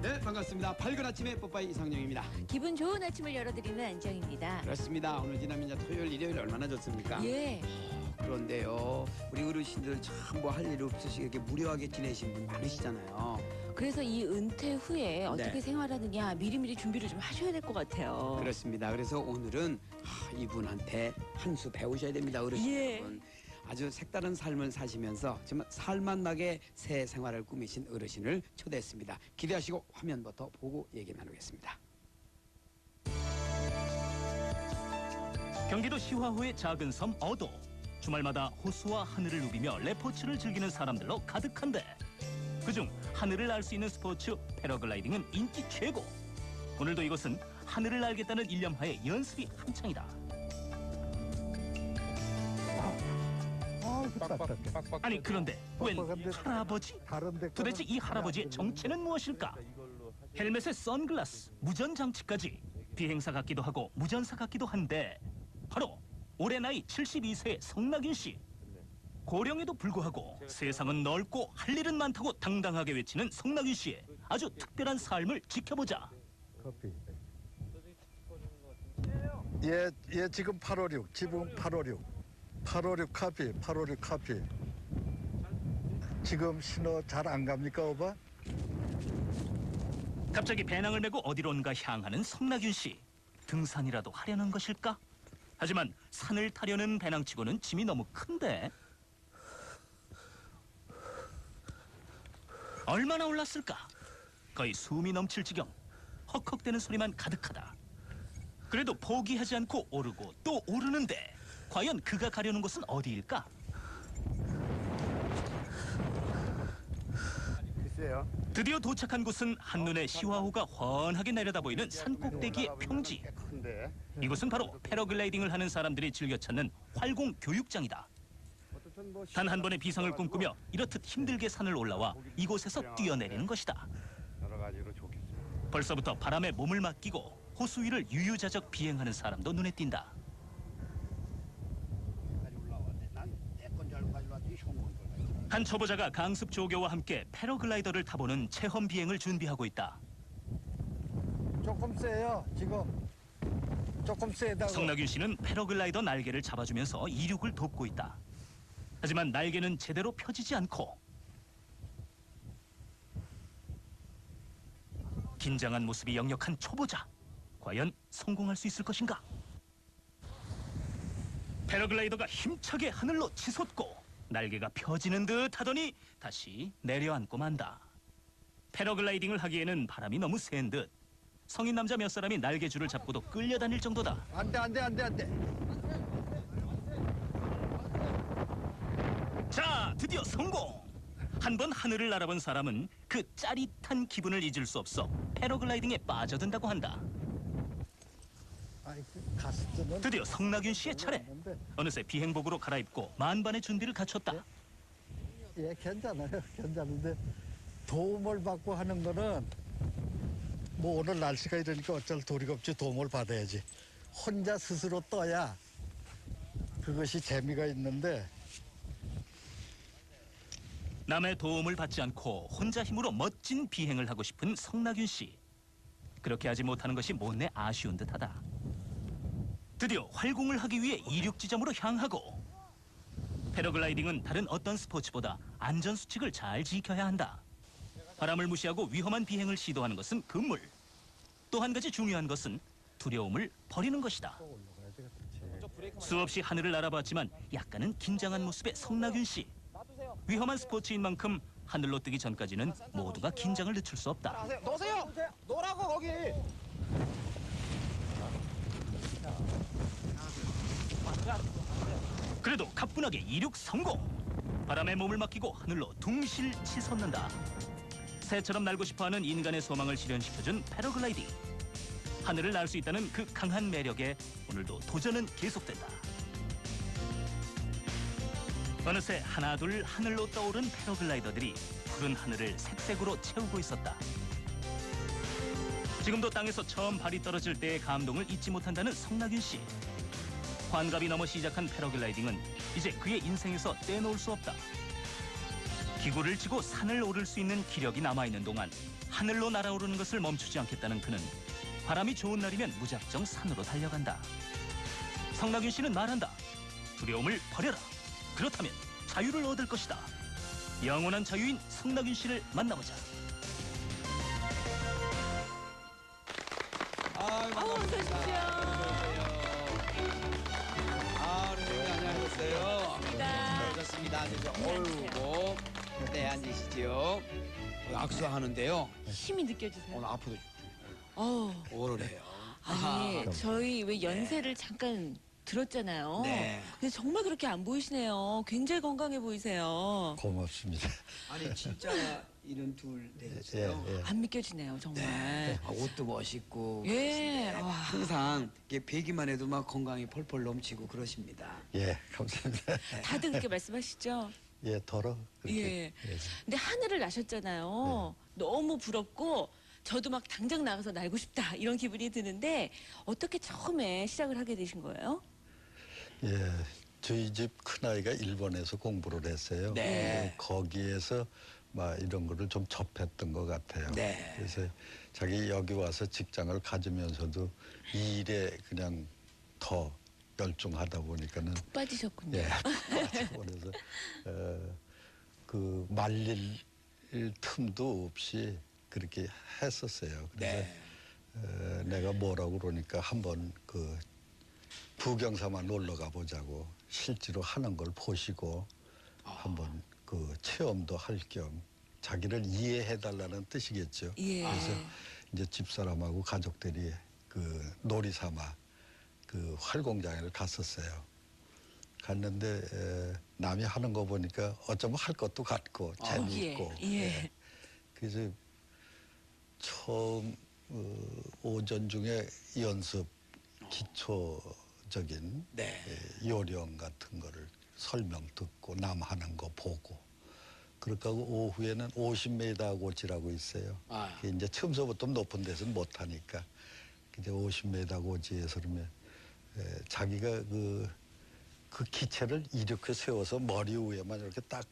네, 반갑습니다. 밝은 아침의 뽀빠이 이상영입니다. 기분 좋은 아침을 열어드리는 안정입니다. 그렇습니다. 오늘 지나면 이제 토요일, 일요일 얼마나 좋습니까? 예. 그런데요, 우리 어르신들 참 뭐 할 일 없으시게 이렇게 무료하게 지내신 분 많으시잖아요. 그래서 이 은퇴 후에 어떻게 생활하느냐 미리미리 준비를 좀 하셔야 될 것 같아요. 그렇습니다. 그래서 오늘은 이분한테 한 수 배우셔야 됩니다, 어르신 여러분. 아주 색다른 삶을 사시면서 정말 살맛나게 새 생활을 꾸미신 어르신을 초대했습니다. 기대하시고 화면부터 보고 얘기 나누겠습니다. 경기도 시화호의 작은 섬 어도. 주말마다 호수와 하늘을 누비며 레포츠를 즐기는 사람들로 가득한데 그중 하늘을 날 수 있는 스포츠 패러글라이딩은 인기 최고. 오늘도 이곳은 하늘을 날겠다는 일념하에 연습이 한창이다. 아니 그런데 웬 할아버지? 도대체 이 할아버지의 정체는 무엇일까? 헬멧에 선글라스, 무전장치까지 비행사 같기도 하고 무전사 같기도 한데 바로 올해 나이 72세의 성낙윤 씨. 고령에도 불구하고 세상은 넓고 할 일은 많다고 당당하게 외치는 성낙윤 씨의 아주 특별한 삶을 지켜보자. 커피. 얘 지금 856, 지붕 856. 856 커피, 856 커피. 지금 신호 잘 안 갑니까, 오빠? 갑자기 배낭을 메고 어디론가 향하는 성낙윤 씨. 등산이라도 하려는 것일까? 하지만 산을 타려는 배낭치고는 짐이 너무 큰데 얼마나 올랐을까? 거의 숨이 넘칠 지경. 헉헉대는 소리만 가득하다. 그래도 포기하지 않고 오르고 또 오르는데 과연 그가 가려는 곳은 어디일까? 드디어 도착한 곳은 한눈에 시화호가 훤하게 내려다 보이는 산꼭대기의 평지. 이곳은 바로 패러글라이딩을 하는 사람들이 즐겨 찾는 활공 교육장이다. 단 한 번의 비상을 꿈꾸며 이렇듯 힘들게 산을 올라와 이곳에서 뛰어내리는 것이다. 벌써부터 바람에 몸을 맡기고 호수 위를 유유자적 비행하는 사람도 눈에 띈다. 한 초보자가 강습 조교와 함께 패러글라이더를 타보는 체험 비행을 준비하고 있다. 조금 세요, 지금. 조금 세다고. 성낙윤 씨는 패러글라이더 날개를 잡아주면서 이륙을 돕고 있다. 하지만 날개는 제대로 펴지지 않고 긴장한 모습이 역력한 초보자. 과연 성공할 수 있을 것인가? 패러글라이더가 힘차게 하늘로 치솟고 날개가 펴지는 듯 하더니 다시 내려앉고 만다. 패러글라이딩을 하기에는 바람이 너무 센 듯 성인 남자 몇 사람이 날개줄을 잡고도 끌려다닐 정도다. 안 돼. 자, 드디어 성공! 한 번 하늘을 날아본 사람은 그 짜릿한 기분을 잊을 수 없어 패러글라이딩에 빠져든다고 한다. 드디어 성낙윤 씨의 차례. 어느새 비행복으로 갈아입고 만반의 준비를 갖췄다. 예, 괜찮아요. 괜찮은데 도움을 받고 하는 거는 뭐 오늘 날씨가 이러니까 어쩔 도리가 없지. 도움을 받아야지. 혼자 스스로 떠야 그것이 재미가 있는데 남의 도움을 받지 않고 혼자 힘으로 멋진 비행을 하고 싶은 성낙윤 씨. 그렇게 하지 못하는 것이 못내 아쉬운 듯하다. 드디어 활공을 하기 위해 이륙 지점으로 향하고 패러글라이딩은 다른 어떤 스포츠보다 안전수칙을 잘 지켜야 한다. 바람을 무시하고 위험한 비행을 시도하는 것은 금물. 또 한 가지 중요한 것은 두려움을 버리는 것이다. 수없이 하늘을 날아봤지만 약간은 긴장한 모습의 성낙윤 씨. 위험한 스포츠인 만큼 하늘로 뜨기 전까지는 모두가 긴장을 늦출 수 없다. 놓으세요! 놓으라고 거기! 그래도 가뿐하게 이륙 성공! 바람에 몸을 맡기고 하늘로 둥실 치솟는다. 새처럼 날고 싶어하는 인간의 소망을 실현시켜준 패러글라이딩. 하늘을 날 수 있다는 그 강한 매력에 오늘도 도전은 계속된다. 어느새 하나둘 하늘로 떠오른 패러글라이더들이 푸른 하늘을 색색으로 채우고 있었다. 지금도 땅에서 처음 발이 떨어질 때의 감동을 잊지 못한다는 성낙윤 씨. 환갑이 넘어 시작한 패러글라이딩은 이제 그의 인생에서 떼놓을 수 없다. 기구를 쥐고 산을 오를 수 있는 기력이 남아있는 동안 하늘로 날아오르는 것을 멈추지 않겠다는 그는 바람이 좋은 날이면 무작정 산으로 달려간다. 성낙윤 씨는 말한다. 두려움을 버려라. 그렇다면 자유를 얻을 것이다. 영원한 자유인 성낙윤 씨를 만나보자. 어서 오십시오. 네, 안녕하세요. 네. 오셨습니다. 어이구, 네, 앉으시죠. 악수하는데요. 힘이 느껴지세요? 오늘 아프도 오래요. 아니, 저희 왜 연세를 잠깐 들었잖아요. 네. 근데 정말 그렇게 안 보이시네요. 굉장히 건강해 보이세요. 고맙습니다. 아니 진짜 이런 둘 되셨어요. 예, 예. 안 믿겨지네요, 정말. 옷도 멋있고. 예. 와. 항상 이게 뵈기만 해도 막 건강이 펄펄 넘치고 그러십니다. 예, 감사합니다. 다들 그렇게 말씀하시죠? 예, 덜어. 그렇게. 예. 근데 하늘을 나셨잖아요. 너무 부럽고 저도 막 당장 나가서 날고 싶다 이런 기분이 드는데 어떻게 처음에 시작을 하게 되신 거예요? 예, 저희 집 큰아이가 일본에서 공부를 했어요. 네. 거기에서 막 이런 거를 좀 접했던 것 같아요. 네. 그래서 자기 여기 와서 직장을 가지면서도 이 일에 그냥 더 열중하다 보니까는 빠지셨군요. 예, 그래서 그 말릴 틈도 없이 그렇게 했었어요. 그래서 네. 내가 뭐라고 그러니까 한번 그 구경 삼아 놀러 가보자고 실제로 하는 걸 보시고 한번 그 체험도 할 겸 자기를 이해해달라는 뜻이겠죠. 예. 그래서 이제 집사람하고 가족들이 그 놀이 삼아 그 활공장을 갔었어요. 갔는데 남이 하는 거 보니까 어쩌면 할 것도 같고 재미있고. 예. 그래서 처음 오전 중에 연습 기초적인 네. 요령 같은 거를 설명 듣고 남 하는 거 보고 그렇게 하고 오후에는 50m 고지라고 있어요. 아. 그게 이제 처음서부터 높은 데서는 못 하니까 이제 50m 고지에서 그러면 자기가 그 기체를 이렇게 세워서 머리 위에만 이렇게 딱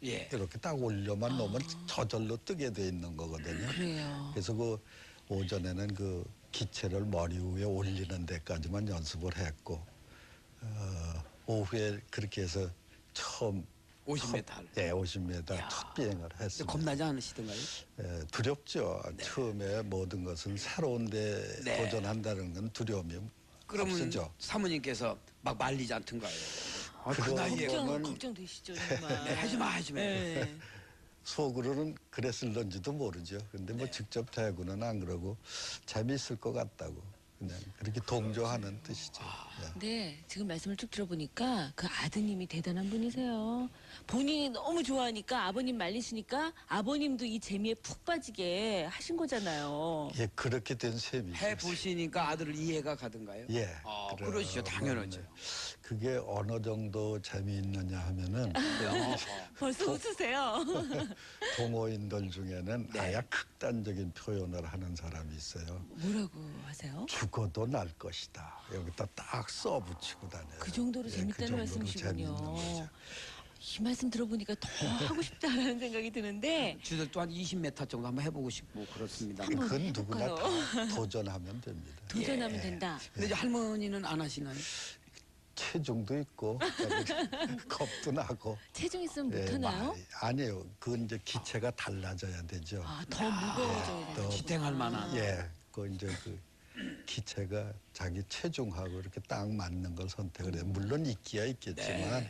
예. 이렇게 딱 올려만 놓으면 저절로 뜨게 돼 있는 거거든요. 그래요. 그래서 그 오전에는 그 기체를 머리 위에 올리는 데까지만 연습을 했고 오후에 그렇게 해서 처음 50m. 예, 50m 야. 첫 비행을 했습니다. 겁나지 않으시던가요? 두렵죠. 처음에 모든 것은 새로운 데 네. 도전한다는 건 두려움이 그러면 없으죠. 사모님께서 막 말리지 않던가요? 그 그거 나이에 그러면- 걱정되시죠, 정말. 네, 하지 마, 하지 마. 예. 속으로는 그랬을런지도 모르죠. 근데 뭐 직접 대구는 안 그러고 재미있을 것 같다고 그냥 그렇게 동조하는 뜻이죠. 예. 네, 지금 말씀을 쭉 들어보니까 그 아드님이 대단한 분이세요. 본인이 너무 좋아하니까 아버님 말리시니까 아버님도 이 재미에 푹 빠지게 하신 거잖아요. 예, 그렇게 된 셈이죠. 해 보시니까 아들을 이해가 가든가요? 예. 그러시죠, 당연하죠. 그게 어느 정도 재미있느냐 하면은 벌써 웃으세요. 동호인들 중에는 네. 아예 극단적인 표현을 하는 사람이 있어요. 뭐라고 하세요? 죽어도 날 것이다. 여기다 딱 써붙이고 다녀요. 그 정도로 예, 재밌다는 정도로 말씀이시군요. 재밌는 거죠. 이 말씀 들어보니까 더 하고 싶다는 생각이 드는데 저도 또한 20m 정도 한번 해보고 싶고 그렇습니다. 한번 그건 누구나 해볼까요? 다 도전하면 됩니다. 도전하면 예. 된다. 근데 이제 할머니는 안 하시나요? 체중도 있고 겁도 나고. 체중 있으면 예, 못하나요? 아니에요. 그건 이제 기체가 달라져야 되죠. 아, 더 무거워져야 또- 되는 지탱할 만한. 예, 그 이제 그 기체가 자기 체중하고 이렇게 딱 맞는 걸 선택을 해요. 물론 있기야 있겠지만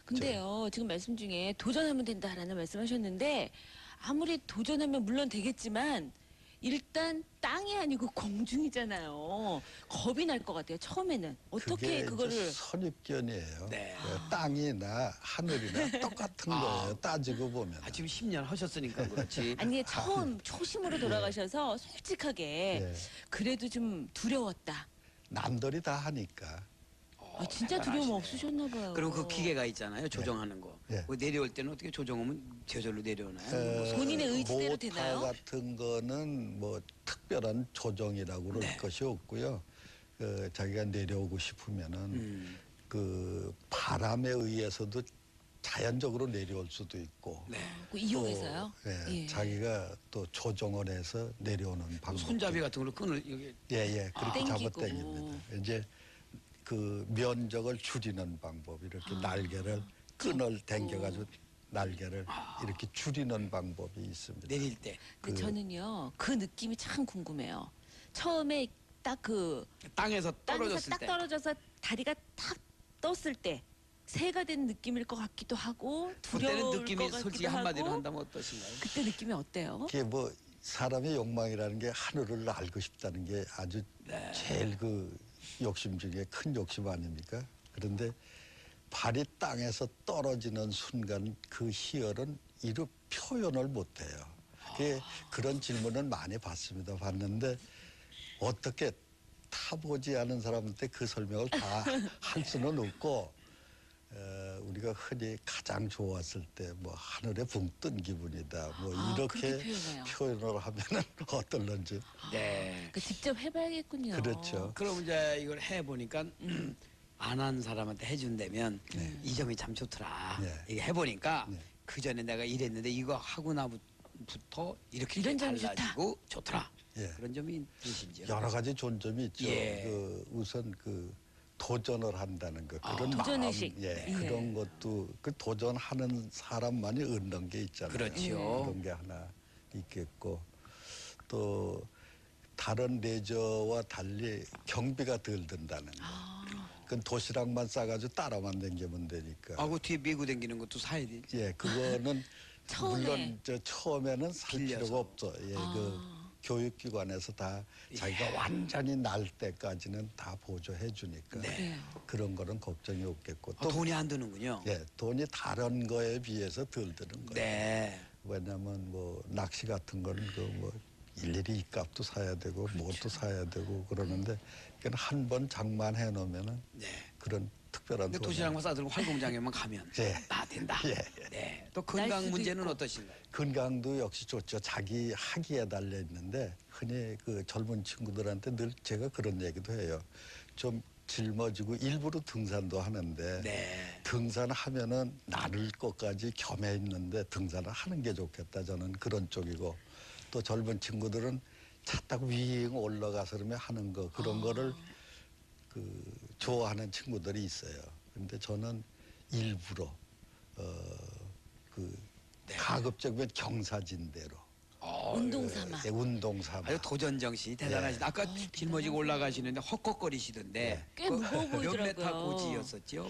근데요, 지금 말씀 중에 도전하면 된다라는 말씀하셨는데 아무리 도전하면 물론 되겠지만 일단 땅이 아니고 공중이잖아요. 겁이 날 것 같아요. 처음에는 어떻게 그게 그거를 이제 선입견이에요. 네. 땅이나 하늘이나 똑같은 거예요. 따지고 보면. 아, 지금 10년 하셨으니까 그렇지. 아니 처음 초심으로 돌아가셔서 솔직하게 예. 그래도 좀 두려웠다. 남들이 다 하니까. 아, 진짜 두려움 없으셨나 봐요. 그리고 그 기계가 있잖아요, 조정하는 거. 예. 그 내려올 때는 어떻게 조정하면 저절로 내려오나요? 본인의 의지대로 모터 되나요? 같은 거는 뭐 특별한 조정이라고 그럴 네. 것이 없고요. 자기가 내려오고 싶으면은 그 바람에 의해서도 자연적으로 내려올 수도 있고 네. 그 이용해서요? 또, 예, 예. 자기가 또 조정을 해서 내려오는 방법. 손잡이 같은 걸로 끈을 여기 예, 그렇게 땡기고. 잡아당깁니다. 이제 그 면적을 줄이는 방법, 이렇게 날개를 끈을 당겨가지고 날개를 이렇게 줄이는 방법이 있습니다. 내릴 때 근데 저는요 그 느낌이 참 궁금해요. 처음에 딱 그 땅에서 땅에서 떨어졌을 딱 때 떨어져서 다리가 탁 떴을 때 새가 된 느낌일 것 같기도 하고 그때는 두려울 느낌이 것 솔직히 같기도 한마디로 하고 한다면 어떠신가요? 그때 느낌이 어때요? 이게 뭐 사람의 욕망이라는 게 하늘을 알고 싶다는 게 아주 제일 그 욕심 중에 큰 욕심 아닙니까? 그런데 발이 땅에서 떨어지는 순간 그 희열은 이루 표현을 못해요. 그런 질문은 많이 봤는데 어떻게 타보지 않은 사람한테 그 설명을 다 할 수는 없고 우리가 흔히 가장 좋았을 때 뭐 하늘에 붕 뜬 기분이다 뭐 이렇게 그렇게 표현해요. 표현을 하면은 어떨런지. 네. 그 직접 해봐야겠군요. 그렇죠. 그럼 이제 이걸 해 보니까 안 한 사람한테 해준다면 이 점이 참 좋더라. 네. 이게 해보니까 네. 그 전에 내가 이랬는데 이거 하고 나부터 이렇게 이런 점이 달라지고 좋더라. 예. 그런 점이 있으신지요? 여러 가지 좋은 점이 있죠. 예. 우선 그 도전을 한다는 것, 그런 도전의식. 마음, 예, 그런 것도 그 도전하는 사람만이 얻는 게 있잖아요. 그렇지요. 그런 게 하나 있겠고 또 다른 레저와 달리 경비가 덜 든다는 거. 그건 도시락만 싸가지고 따라만 다니면 되니까. 그 뒤에 메고 다니는 것도 사야 되지. 예, 그거는 처음에. 물론 처음에는 살 빌려서. 필요가 없죠. 예, 그 교육기관에서 다 자기가 완전히 날 때까지는 다 보조해 주니까 그래요. 그런 거는 걱정이 없겠고 또 돈이 안 드는군요. 예, 돈이 다른 거에 비해서 덜 드는 거예요. 네. 왜냐하면 뭐 낚시 같은 거는 그 뭐 일일이 입값도 사야 되고 뭐도 사야 되고 그러는데 한 번 장만해 놓으면은 네. 그런 특별한 근데 돈이 도시락만 싸들고 활공장에만 가면 예. 다 된다. 예. 네. 또 날 건강 수도 문제는 있고. 어떠신가요? 건강도 역시 좋죠. 자기 학위에 달려 있는데 흔히 그 젊은 친구들한테 늘 제가 그런 얘기도 해요. 좀 짊어지고 일부러 등산도 하는데 네. 등산하면은 나를 것까지 겸해 있는데 등산을 하는 게 좋겠다. 저는 그런 쪽이고 또 젊은 친구들은 차 타고 윙 올라가서 그러면 하는 거 그런 거를 그 좋아하는 친구들이 있어요. 근데 저는 일부러 가급적이면 경사진대로 운동 삼아. 운동 삼아. 아주 도전 정신이 대단하시다. 아까 짊어지고 올라가시는데 헛헛거리시던데 꽤 무거워 몇 보이더라고요. 메타 고지였었죠?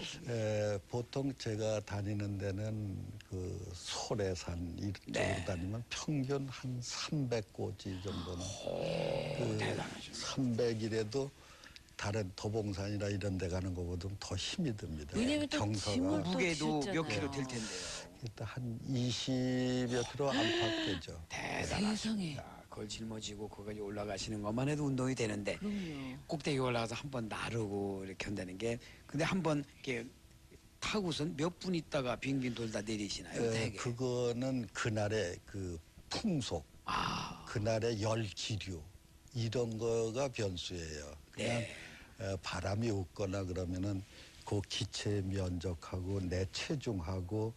보통 제가 다니는 데는 그 소래산 이쪽으로 네. 다니면 평균 한 300고지 정도는. 대단하죠. 300이라도 다른 도봉산이나 이런 데 가는 것보다 더 힘이 듭니다. 왜냐면 또 짐을 또 무게도 몇 지셨잖아요. 킬로 될 텐데요. 일단 한 20여 킬로 안팎되죠. 대단하십니다. 세상에. 그걸 짊어지고 거기까지 올라가시는 것만 해도 운동이 되는데 그럼요. 꼭대기 올라가서 한번 나르고 이렇게 한다는 게 근데 한번 이렇게 타고선 몇 분 있다가 빙빙 돌다 내리시나요? 되게. 그거는 그날의 그 풍속, 그날의 열 기류 이런 거가 변수예요. 그냥 바람이 없거나 그러면은 그 기체 면적하고 내 체중하고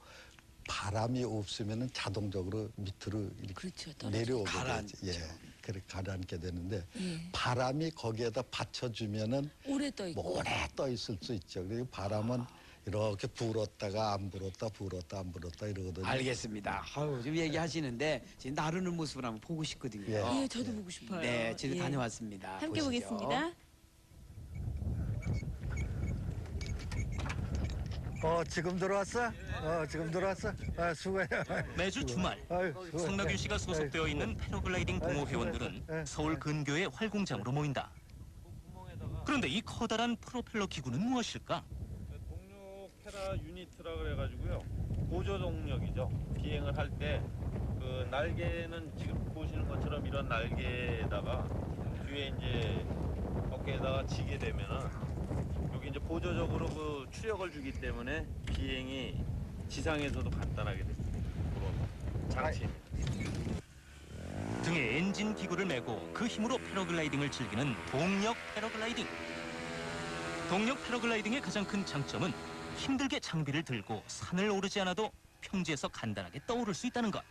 바람이 없으면은 자동적으로 밑으로 이렇게 그렇죠. 떨어져. 내려오게 가라앉죠. 되죠. 예, 그렇게 가라앉게 되는데 예. 바람이 거기에다 받쳐주면은 오래 떠 있고. 뭐 오래 떠 있을 수 있죠. 그리고 바람은 이렇게 불었다가 안 불었다 불었다 안 불었다 이러거든요. 알겠습니다. 지금 얘기하시는데 지금 나르는 모습을 한번 보고 싶거든요. 예. 예, 저도 보고 싶어요. 네, 저도 예. 다녀왔습니다. 함께 보시죠. 보겠습니다. 지금 들어왔어? 지금 들어왔어? 수고해. 매주 주말 성나균 씨가 소속되어 있는 패러글라이딩 동호 회원들은 서울 근교의 활공장으로 모인다. 그런데 이 커다란 프로펠러 기구는 무엇일까? 동력 페라 유니트라 그래가지고요. 보조 동력이죠. 비행을 할 때 그 날개는 지금 보시는 것처럼 이런 날개에다가 뒤에 이제 어깨에다가 지게 되면은 여기 이제 보조적으로 그 추력을 주기 때문에 비행이 지상에서도 간단하게 됩니다. 그런 장치입니다. 등에 엔진 기구를 메고 그 힘으로 패러글라이딩을 즐기는 동력 패러글라이딩. 동력 패러글라이딩의 가장 큰 장점은 힘들게 장비를 들고 산을 오르지 않아도 평지에서 간단하게 떠오를 수 있다는 것.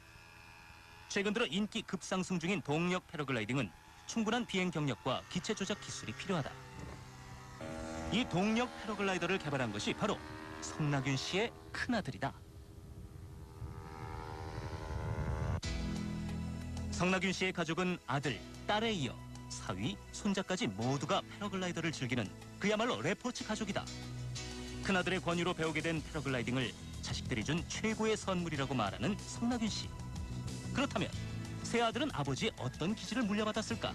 최근 들어 인기 급상승 중인 동력 패러글라이딩은 충분한 비행 경력과 기체 조작 기술이 필요하다. 이 동력 패러글라이더를 개발한 것이 바로 성낙윤 씨의 큰아들이다. 성낙윤 씨의 가족은 아들, 딸에 이어 사위, 손자까지 모두가 패러글라이더를 즐기는 그야말로 레포츠 가족이다. 큰아들의 권유로 배우게 된 패러글라이딩을 자식들이 준 최고의 선물이라고 말하는 성낙윤 씨. 그렇다면 새 아들은 아버지의 어떤 기질을 물려받았을까?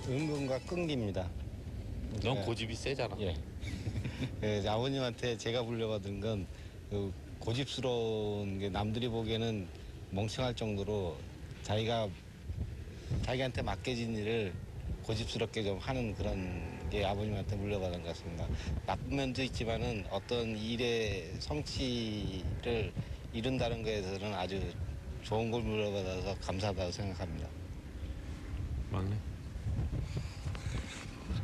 은근과 끈기입니다. 넌 고집이 세잖아. 예. 아버님한테 제가 물려받은 건 그 고집스러운 게 남들이 보기에는 멍청할 정도로 자기한테 맡겨진 일을 고집스럽게 좀 하는 그런 게 아버님한테 물려받은 것 같습니다. 나쁜 면도 있지만은 어떤 일의 성취를 이룬다는 것에서는 아주 좋은 걸 물려받아서 감사하다고 생각합니다. 맞네.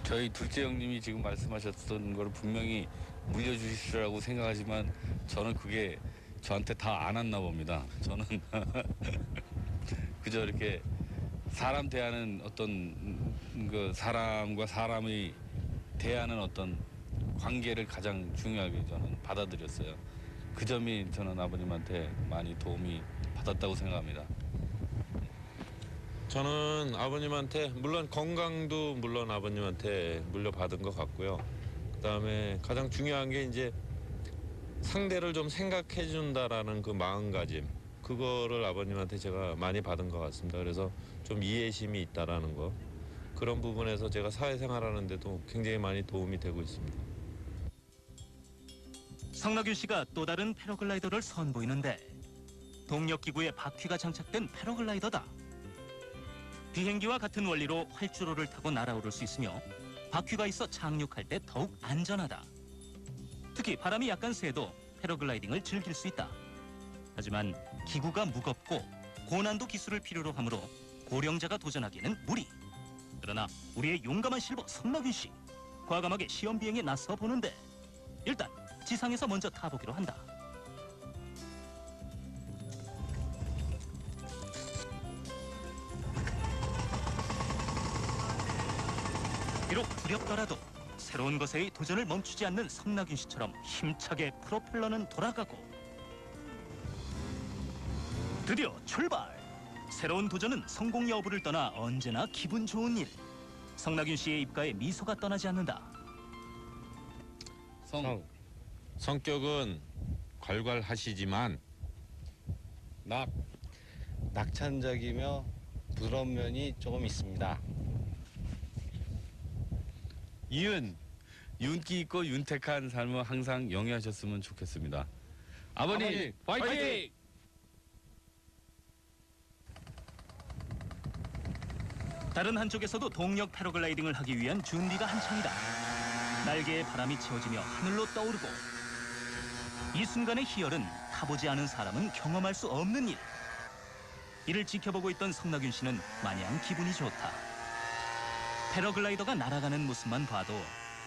저희 둘째 형님이 지금 말씀하셨던 걸 분명히 물려주시라고 생각하지만 저는 그게 저한테 다 안 왔나 봅니다. 저는 그저 이렇게 사람 대하는 어떤 그 사람과 사람이 대하는 어떤 관계를 가장 중요하게 저는 받아들였어요. 그 점이 저는 아버님한테 많이 도움이 받았다고 생각합니다. 저는 아버님한테 물론 건강도 물론 아버님한테 물려받은 것 같고요. 그다음에 가장 중요한 게 이제 상대를 좀 생각해 준다라는 그 마음가짐, 그거를 아버님한테 제가 많이 받은 것 같습니다. 그래서 좀 이해심이 있다라는 거, 그런 부분에서 제가 사회생활하는데도 굉장히 많이 도움이 되고 있습니다. 성낙윤 씨가 또 다른 패러글라이더를 선보이는데 동력기구에 바퀴가 장착된 패러글라이더다. 비행기와 같은 원리로 활주로를 타고 날아오를 수 있으며 바퀴가 있어 착륙할 때 더욱 안전하다. 특히 바람이 약간 세도 패러글라이딩을 즐길 수 있다. 하지만 기구가 무겁고 고난도 기술을 필요로 하므로 고령자가 도전하기에는 무리. 그러나 우리의 용감한 실버 성낙윤 씨, 과감하게 시험 비행에 나서 보는데 일단 지상에서 먼저 타보기로 한다. 비록 두렵더라도 새로운 것에의 도전을 멈추지 않는 성낙윤 씨처럼 힘차게 프로펠러는 돌아가고 드디어 출발! 새로운 도전은 성공 여부를 떠나 언제나 기분 좋은 일. 성낙윤 씨의 입가에 미소가 떠나지 않는다. 성격은 괄괄하시지만 낙천적이며 부드러운 면이 조금 있습니다. 윤기 있고 윤택한 삶을 항상 영위하셨으면 좋겠습니다. 아버님 파이팅! 다른 한쪽에서도 동력 패러글라이딩을 하기 위한 준비가 한창이다. 날개에 바람이 채워지며 하늘로 떠오르고 이 순간의 희열은 타보지 않은 사람은 경험할 수 없는 일. 이를 지켜보고 있던 성낙윤 씨는 마냥 기분이 좋다. 패러글라이더가 날아가는 모습만 봐도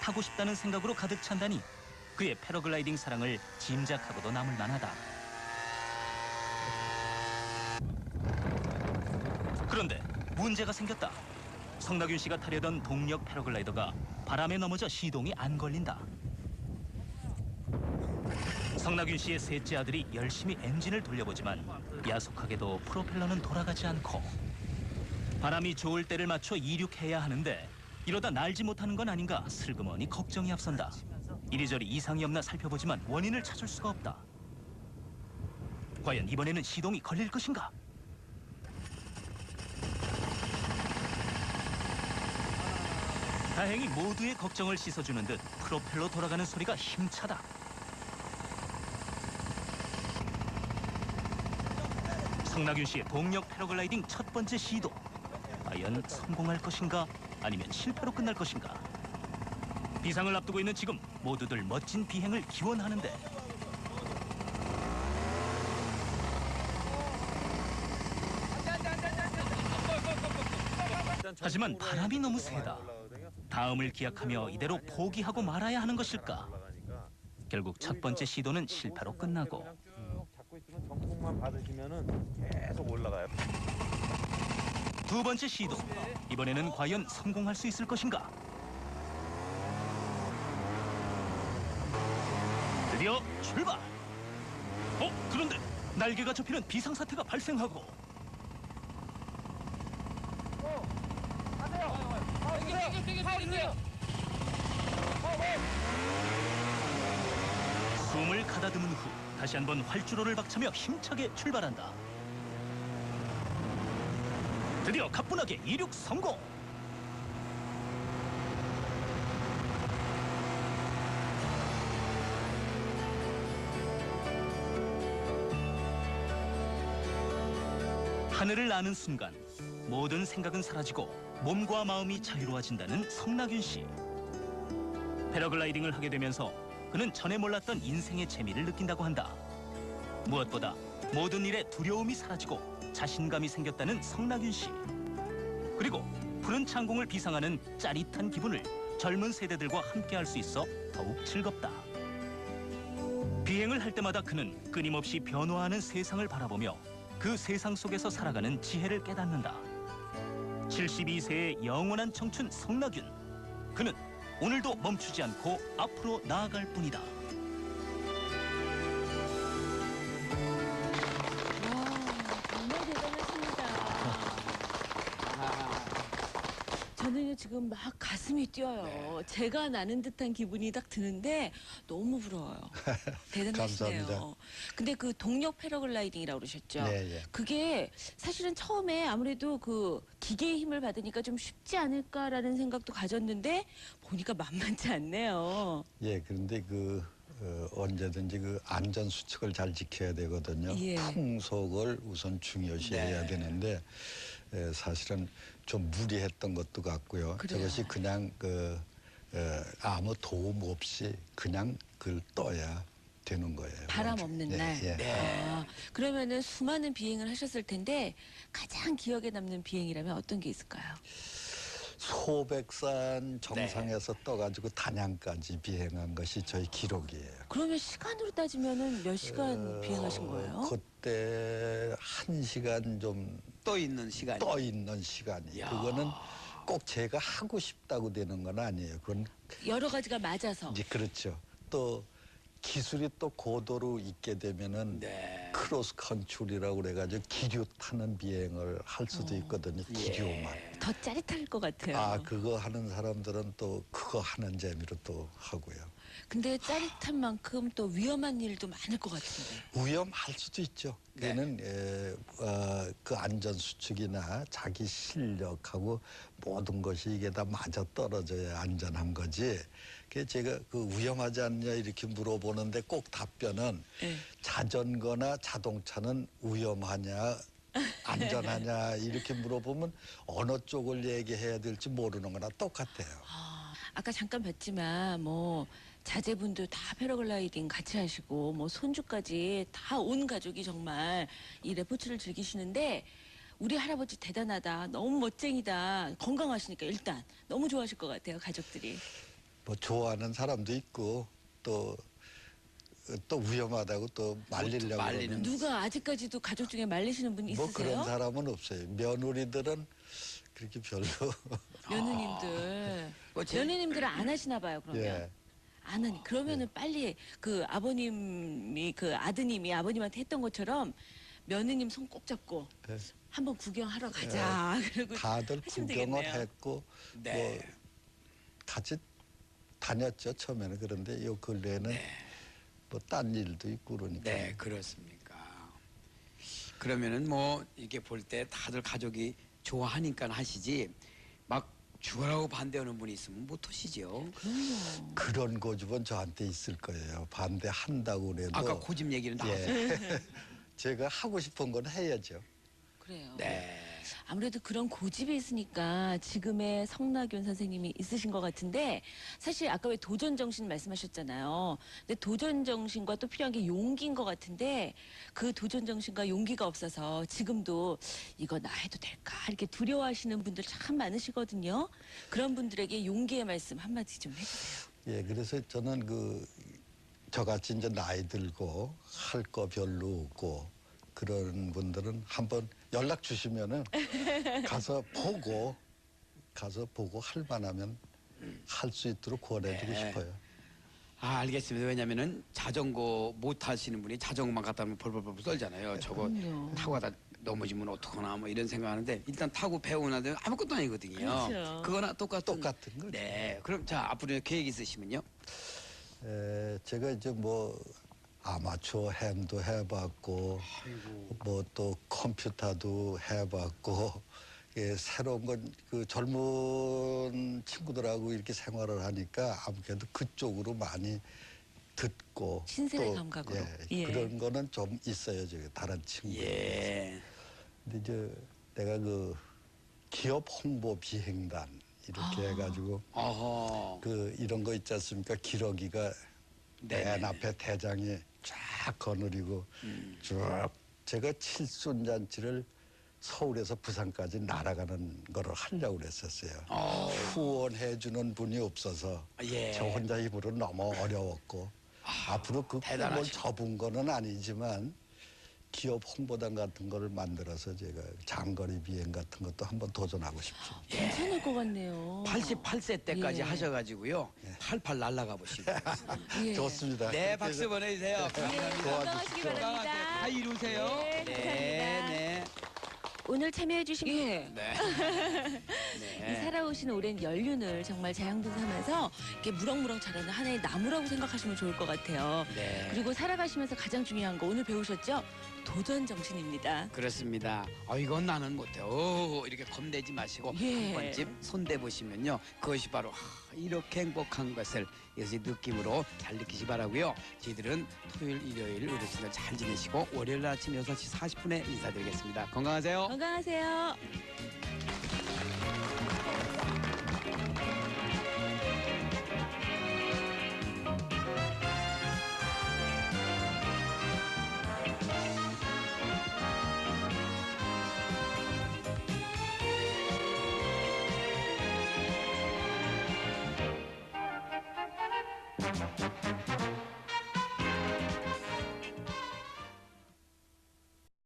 타고 싶다는 생각으로 가득 찬다니 그의 패러글라이딩 사랑을 짐작하고도 남을 만하다. 그런데 문제가 생겼다. 성낙윤 씨가 타려던 동력 패러글라이더가 바람에 넘어져 시동이 안 걸린다. 성낙윤 씨의 셋째 아들이 열심히 엔진을 돌려보지만 야속하게도 프로펠러는 돌아가지 않고 바람이 좋을 때를 맞춰 이륙해야 하는데 이러다 날지 못하는 건 아닌가 슬그머니 걱정이 앞선다. 이리저리 이상이 없나 살펴보지만 원인을 찾을 수가 없다. 과연 이번에는 시동이 걸릴 것인가? 다행히 모두의 걱정을 씻어주는 듯 프로펠러 돌아가는 소리가 힘차다. 성낙윤 씨의 동력 패러글라이딩 첫 번째 시도. 과연 성공할 것인가 아니면 실패로 끝날 것인가. 비상을 앞두고 있는 지금 모두들 멋진 비행을 기원하는데 하지만 바람이 너무 세다. 다음을 기약하며 이대로 포기하고 말아야 하는 것일까? 결국 첫 번째 시도는 실패로 끝나고 그냥 쭉 잡고 있으면 정폭만 받으시면은 계속 올라가요. 두 번째 시도. 이번에는 과연 성공할 수 있을 것인가? 드디어 출발! 그런데 날개가 접히는 비상사태가 발생하고 숨을 가다듬은 후 다시 한번 활주로를 박차며 힘차게 출발한다. 드디어 가뿐하게 이륙 성공! 하늘을 나는 순간 모든 생각은 사라지고 몸과 마음이 자유로워진다는 성낙윤 씨. 패러글라이딩을 하게 되면서 그는 전에 몰랐던 인생의 재미를 느낀다고 한다. 무엇보다 모든 일에 두려움이 사라지고 자신감이 생겼다는 성낙윤 씨. 그리고 푸른 창공을 비상하는 짜릿한 기분을 젊은 세대들과 함께할 수 있어 더욱 즐겁다. 비행을 할 때마다 그는 끊임없이 변화하는 세상을 바라보며 그 세상 속에서 살아가는 지혜를 깨닫는다. 72세의 영원한 청춘 성낙윤. 그는 오늘도 멈추지 않고 앞으로 나아갈 뿐이다. 와, 정말 대단하십니다. 저는요 지금 막 가슴이 뛰어요. 제가 나는 듯한 기분이 딱 드는데 너무 부러워요. 대단하시네요. 감사합니다. 근데 그 동력 패러글라이딩이라고 그러셨죠? 네, 예. 그게 사실은 처음에 아무래도 그 기계의 힘을 받으니까 좀 쉽지 않을까라는 생각도 가졌는데 보니까 만만치 않네요. 예, 그런데 언제든지 그 안전 수칙을 잘 지켜야 되거든요. 예. 풍속을 우선 중요시해야 되는데 사실은 좀 무리했던 것도 같고요. 그래요. 저것이 그냥 아무 도움 없이 그냥 그걸 떠야 되는 거예요. 바람 없는 예, 날. 예. 아, 그러면은 수많은 비행을 하셨을 텐데 가장 기억에 남는 비행이라면 어떤 게 있을까요? 소백산 정상에서 떠가지고 단양까지 비행한 것이 저희 기록이에요. 그러면 시간으로 따지면은 몇 시간 비행하신 거예요? 그때 1시간 좀 떠 있는 시간이. 떠 있는 시간이. 야. 그거는 꼭 제가 하고 싶다고 되는 건 아니에요. 그건 여러 가지가 맞아서. 이제 그렇죠. 또 기술이 또 고도로 있게 되면은 네. 크로스 컨트리라고 그래가지고 기류 타는 비행을 할 수도 있거든요. 기류만. 더 짜릿할 것 같아요. 아 그거 하는 사람들은 또 그거 하는 재미로 또 하고요. 근데 짜릿한 만큼 또 위험한 일도 많을 것 같은데. 위험할 수도 있죠. 네. 그는 그 안전 수칙이나 자기 실력하고 모든 것이 이게 다 맞아 떨어져야 안전한 거지. 그래서 제가 그 위험하지 않냐 이렇게 물어보는데 꼭 답변은 네. 자전거나 자동차는 위험하냐 안전하냐 이렇게 물어보면 어느 쪽을 얘기해야 될지 모르는 거나 똑같아요. 아까 잠깐 뵀지만 뭐 자제분도 다 패러글라이딩 같이 하시고 뭐 손주까지 다 온 가족이 정말 이 레포츠를 즐기시는데 우리 할아버지 대단하다. 너무 멋쟁이다. 건강하시니까 일단 너무 좋아하실 것 같아요. 가족들이. 뭐 좋아하는 사람도 있고 또 위험하다고 또 말리려고 말리는 그러는 누가 아직까지도 가족 중에 말리시는 분 있으세요? 뭐 그런 사람은 없어요. 며느리들은 그렇게 별로 며느님들. 뭐 며느님들은 안 하시나 봐요. 그러면. 예. 안 하니 그러면은 빨리 그 아버님이 그 아드님이 아버님한테 했던 것처럼 며느님 손 꼭 잡고 예. 한번 구경하러 가자. 그리고 다들 하시면 구경을 되겠네요. 했고 네. 뭐 같이 다녔죠 처음에는. 그런데 요 근래에는 뭐 딴 일도 있고 그러니까. 네, 그렇습니까. 그러면은 뭐 이렇게 볼 때 다들 가족이 좋아하니까 하시지 막 죽으라고 반대하는 분이 있으면 못 하시죠. 그럼요. 그런 고집은 저한테 있을 거예요. 반대한다고 그래도 아까 고집 얘기는 나왔어요. 예. 제가 하고 싶은 건 해야죠. 그래요. 네. 아무래도 그런 고집이 있으니까 지금의 성낙윤 선생님이 있으신 것 같은데 사실 아까 왜 도전 정신 말씀하셨잖아요. 근데 도전 정신과 또 필요한 게 용기인 것 같은데 그 도전 정신과 용기가 없어서 지금도 이거 나 해도 될까 이렇게 두려워하시는 분들 참 많으시거든요. 그런 분들에게 용기의 말씀 한마디 좀 해주세요. 예, 그래서 저는 저같이 이제 나이 들고 할 거 별로 없고 그런 분들은 한번 연락 주시면은 가서 보고 할 만하면 할 수 있도록 권해주고 네. 싶어요. 아, 알겠습니다. 왜냐면은 자전거 못 타시는 분이 자전거만 갖다 놓으면 벌벌벌 떨잖아요. 저거 그럼요. 타고 가다 넘어지면 어떡하나 뭐 이런 생각하는데 일단 타고 배우고 나면 아무것도 아니거든요. 그렇죠. 그거나 똑같은 거죠. 네. 그럼 자, 앞으로 계획 있으시면요? 제가 이제 뭐 아마추어 햄도 해봤고 뭐 또 컴퓨터도 해봤고 새로운 건 그 젊은 친구들하고 이렇게 생활을 하니까 아무래도 그쪽으로 많이 듣고 신세대 또, 감각으로. 예, 예. 그런 거는 좀 있어요. 저기 다른 친구들. 예. 근데 이제 내가 그 기업 홍보 비행단 이렇게 해가지고 어허. 그 이런 거 있지 않습니까? 기러기가 네네네. 맨 앞에 대장이 쫙 거느리고 쭉 제가 칠순잔치를 서울에서 부산까지 날아가는 거를 하려고 그랬었어요. 후원해주는 분이 없어서 예. 저 혼자 힘으로 너무 어려웠고 앞으로 그 꿈을 대단하시네. 접은 거는 아니지만 기업 홍보단 같은 거를 만들어서 제가 장거리 비행 같은 것도 한번 도전하고 싶습니다. 괜찮을 것 같네요. 88세 때까지 예. 하셔가지고요. 팔팔 날아가 보시고. 예. 좋습니다. 네, 박수 보내주세요. 예, 건강하시기 바랍니다. 다 이루세요. 네, 감사합니다. 네. 오늘 참여해주신 네. 이 살아오신 오랜 연륜을 정말 자양분삼하면서 이렇게 무럭무럭 자라는 하나의 나무라고 생각하시면 좋을 것 같아요. 네. 그리고 살아가시면서 가장 중요한 거 오늘 배우셨죠? 도전 정신입니다. 그렇습니다. 이건 나는 못해. 이렇게 겁내지 마시고 예. 한 번쯤 손대 보시면요. 그것이 바로 이렇게 행복한 것을 이것이 느낌으로 잘 느끼시 바라고요. 저희들은 토요일, 일요일 어르신들 잘 지내시고 월요일 아침 6시 40분에 인사드리겠습니다. 건강하세요. 건강하세요.